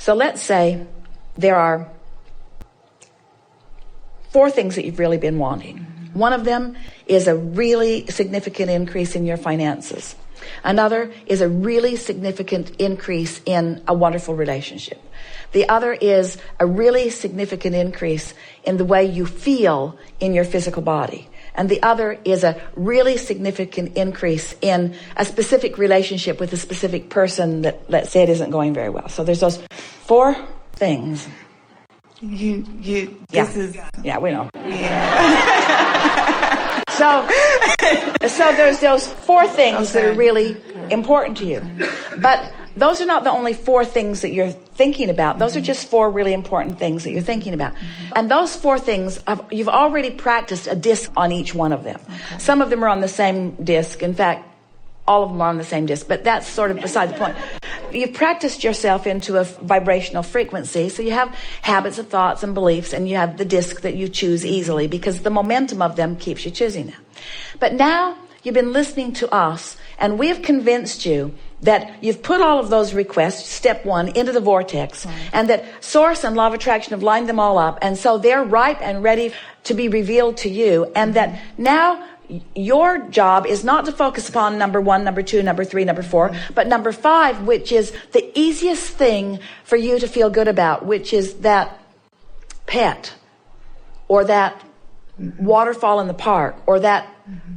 So let's say there are 4 things that you've really been wanting. One of them is a really significant increase in your finances. Another is a really significant increase in a wonderful relationship. The other is a really significant increase in the way you feel in your physical body. And the other is a really significant increase in a specific relationship with a specific person that, let's say, it isn't going very well. So there's those 4 things. Yeah, we know. Yeah. So there's those 4 things that are really important to you. But those are not the only 4 things that you're thinking about. Those are just 4 really important things that you're thinking about. And those 4 things, you've already practiced a disc on each one of them. Okay. Some of them are on the same disc. In fact, all of them are on the same disc. But that's sort of beside the point. You've practiced yourself into a vibrational frequency. So you have habits of thoughts and beliefs, and you have the disc that you choose easily because the momentum of them keeps you choosing them. But now you've been listening to us, and we have convinced you that you've put all of those requests, step 1, into the vortex, right, and that Source and Law of Attraction have lined them all up, and so they're ripe and ready to be revealed to you, and that now your job is not to focus upon number 1, number 2, number 3, number 4, but number 5, which is the easiest thing for you to feel good about, which is that pet, or that waterfall in the park, or that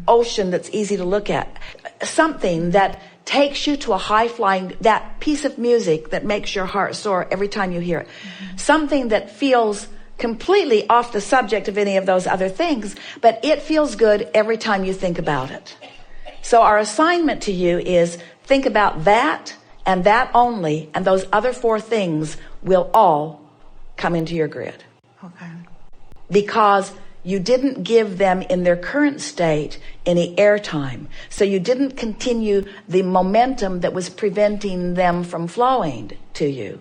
ocean that's easy to look at. Something that takes you to a high-flying, that piece of music that makes your heart soar every time you hear it. Something that feels completely off the subject of any of those other things, but it feels good every time you think about it. So our assignment to you is think about that and that only, and those other 4 things will all come into your grid. Okay. Because you didn't give them in their current state any airtime. So you didn't continue the momentum that was preventing them from flowing to you.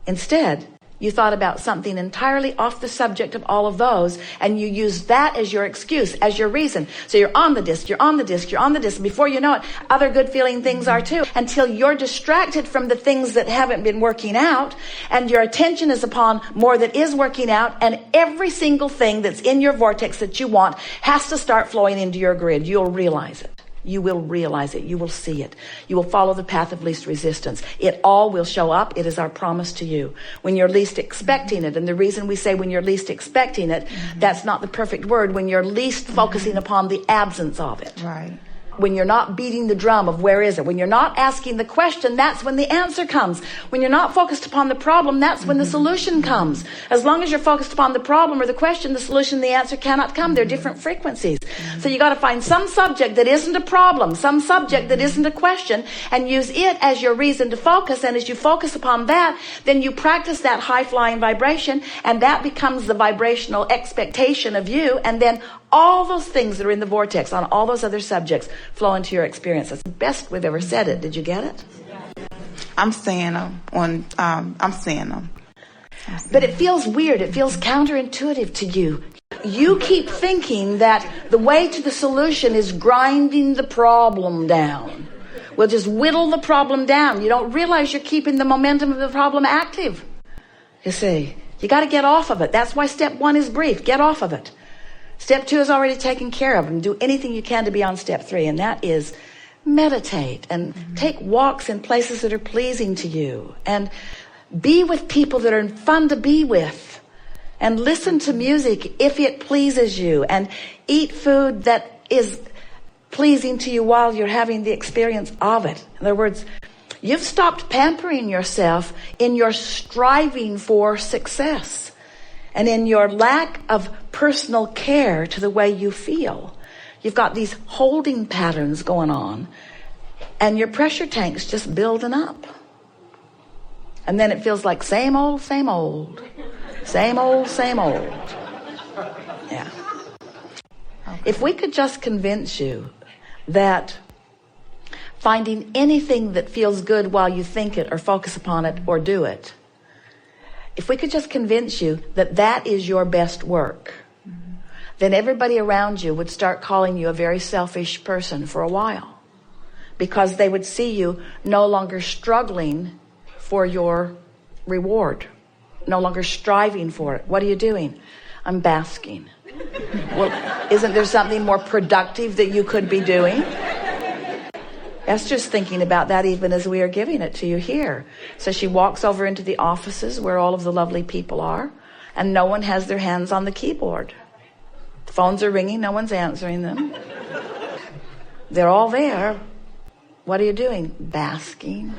Instead, you thought about something entirely off the subject of all of those, and you used that as your excuse, as your reason. So you're on the disc, you're on the disc, you're on the disc. Before you know it, other good feeling things are too, until you're distracted from the things that haven't been working out, and your attention is upon more that is working out, and every single thing that's in your vortex that you want has to start flowing into your grid. You'll realize it. You will realize it. You will see it. You will follow the path of least resistance. It all will show up. It is our promise to you when you're least expecting it. And the reason we say when you're least expecting it, that's not the perfect word. When you're least focusing upon the absence of it. Right. When you're not beating the drum of where is it. When you're not asking the question, that's when the answer comes. When you're not focused upon the problem, that's when the solution comes. As long as you're focused upon the problem or the question, the solution, the answer cannot come. They're different frequencies. So you got to find some subject that isn't a problem, some subject that isn't a question, and use it as your reason to focus. And as you focus upon that, then you practice that high-flying vibration, and that becomes the vibrational expectation of you. And then all those things that are in the vortex on all those other subjects flow into your experience. That's the best we've ever said it. Did you get it? I'm saying them. I'm saying them. But it feels weird. It feels counterintuitive to you. You keep thinking that the way to the solution is grinding the problem down. We'll just whittle the problem down. You don't realize you're keeping the momentum of the problem active. You see, you got to get off of it. That's why step 1 is brief. Get off of it. Step 2 is already taken care of, and do anything you can to be on step 3, and that is meditate and take walks in places that are pleasing to you, and be with people that are fun to be with, and listen to music if it pleases you, and eat food that is pleasing to you while you're having the experience of it. In other words, you've stopped pampering yourself in your striving for success and in your lack of personal care to the way you feel. You've got these holding patterns going on, and your pressure tank's just building up. And then it feels like same old, same old. Same old, same old. Yeah. If we could just convince you that finding anything that feels good while you think it or focus upon it or do it, if we could just convince you that that is your best work, then everybody around you would start calling you a very selfish person for a while, because they would see you no longer struggling for your reward, no longer striving for it. What are you doing? I'm basking. Well, isn't there something more productive that you could be doing? Esther's thinking about that even as we are giving it to you here. So she walks over into the offices where all of the lovely people are, and no one has their hands on the keyboard. The phones are ringing, no one's answering them. They're all there. What are you doing? Basking.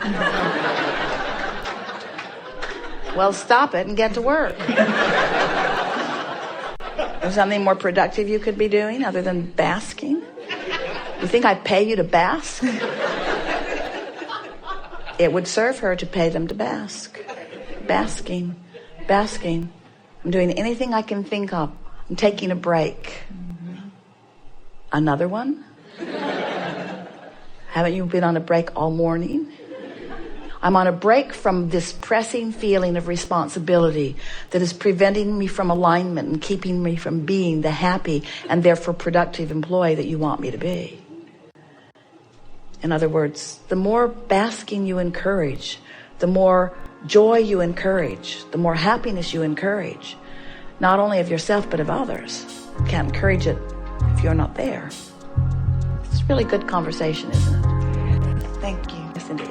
Well, stop it and get to work. There's something more productive you could be doing other than basking? You think I pay you to bask? It would serve her to pay them to bask. Basking. Basking. I'm doing anything I can think of. I'm taking a break. Another one? Haven't you been on a break all morning? I'm on a break from this pressing feeling of responsibility that is preventing me from alignment and keeping me from being the happy and therefore productive employee that you want me to be. In other words, the more basking you encourage, the more joy you encourage, the more happiness you encourage, not only of yourself but of others. You can't encourage it if you're not there. It's a really good conversation, isn't it? Thank you. Yes, indeed.